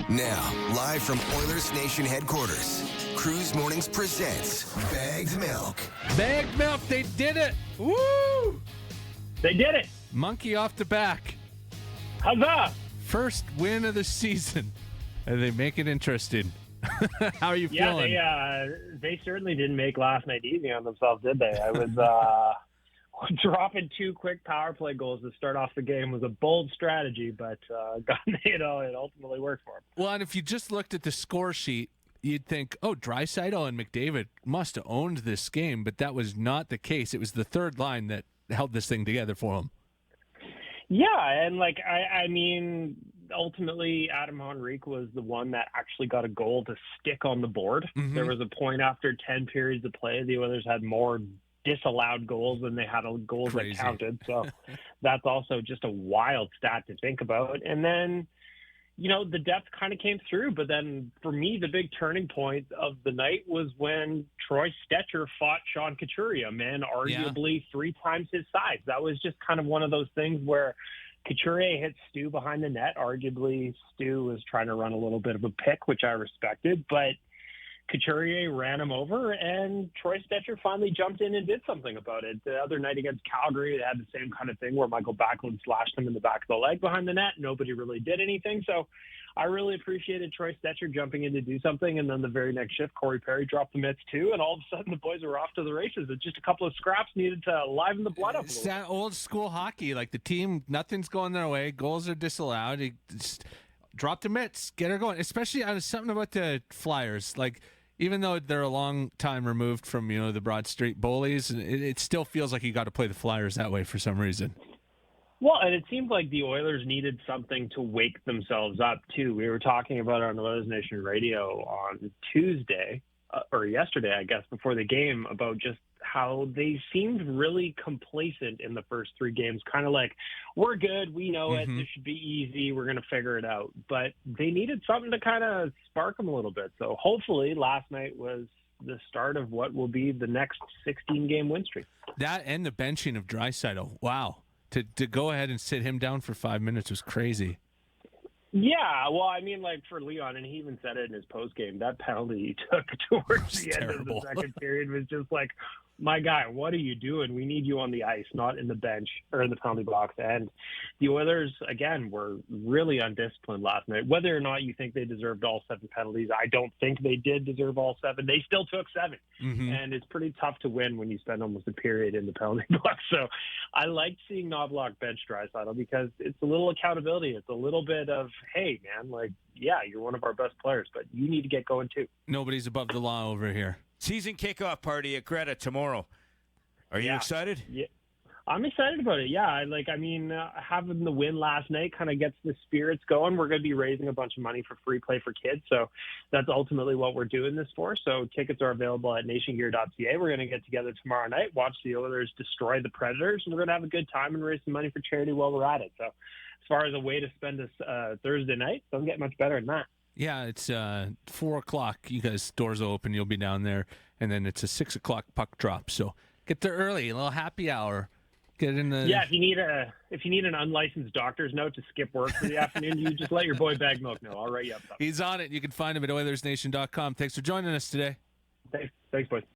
Now, live from Oilers Nation headquarters, Cruz Mornings presents Bagged Milk. Bagged Milk, they did it! Woo! They did it! Monkey off the back. Huzzah! First win of the season. And they make it interesting. How are you feeling? Yeah, they certainly didn't make last night easy on themselves, did they? I was dropping 2 quick power play goals to start off the game was a bold strategy, but it ultimately worked for them. Well, and if you just looked at the score sheet, you'd think, oh, Draisaitl and McDavid must have owned this game, but that was not the case. It was the third line that held this thing together for them. Yeah, and I mean, ultimately Adam Henrique was the one that actually got a goal to stick on the board. Mm-hmm. There was a point after 10 periods of play, the Oilers had more disallowed goals than they had goals that counted. So that's also just a wild stat to think about. And then, you know, the depth kind of came through. But then for me, the big turning point of the night was when Troy Stecher fought Sean Couturier, man, arguably 3 times his size. That was just kind of one of those things where Couturier hit Stu behind the net. Arguably, Stu was trying to run a little bit of a pick, which I respected. But Couturier ran him over, and Troy Stecher finally jumped in and did something about it. The other night against Calgary, they had the same kind of thing where Michael Backlund slashed him in the back of the leg behind the net. Nobody really did anything. So I really appreciated Troy Stecher jumping in to do something, and then the very next shift, Corey Perry dropped the mitts too, and all of a sudden the boys were off to the races. It's just a couple of scraps needed to liven the blood up a little bit. That old school hockey, like the team, nothing's going their way, goals are disallowed. Just drop the mitts, get her going. Especially, I was something about the Flyers, like, even though they're a long time removed from, you know, the Broad Street bullies, it still feels like you got to play the Flyers that way for some reason. Well, and it seemed like the Oilers needed something to wake themselves up, too. We were talking about it on the Oilers Nation radio on Tuesday, or yesterday, I guess, before the game, about just how they seemed really complacent in the first 3 games, kind of like, we're good, we know it, this should be easy, we're going to figure it out. But they needed something to kind of spark them a little bit. So hopefully last night was the start of what will be the next 16-game win streak. That and the benching of Draisaitl, wow. To go ahead and sit him down for 5 minutes was crazy. Yeah, well, I mean, like for Leon, and he even said it in his postgame, that penalty he took towards the end of the second period was just like, my guy, what are you doing? We need you on the ice, not in the bench or in the penalty box. And the Oilers, again, were really undisciplined last night. Whether or not you think they deserved all 7 penalties, I don't think they did deserve all 7. They still took 7. And it's pretty tough to win when you spend almost a period in the penalty box. So I liked seeing Knobloch bench Draisaitl because it's a little accountability. It's a little bit of, hey, man, like, yeah, you're one of our best players, but you need to get going too. Nobody's above the law over here. Season kickoff party at Greta tomorrow. Are you excited? Yeah, I'm excited about it. Yeah, having the win last night kind of gets the spirits going. We're going to be raising a bunch of money for free play for kids, so that's ultimately what we're doing this for. So tickets are available at nationgear.ca. We're going to get together tomorrow night, watch the Oilers destroy the Predators, and we're going to have a good time and raise some money for charity while we're at it. So as far as a way to spend this Thursday night, doesn't get much better than that. Yeah, it's 4 o'clock. You guys, doors will open. You'll be down there. And then it's a 6 o'clock puck drop. So get there early, a little happy hour. Get in the... Yeah, if you need an unlicensed doctor's note to skip work for the afternoon, you just let your boy Bagged Milk know. I'll write you up. He's on it. You can find him at OilersNation.com. Thanks for joining us today. Thanks, boys.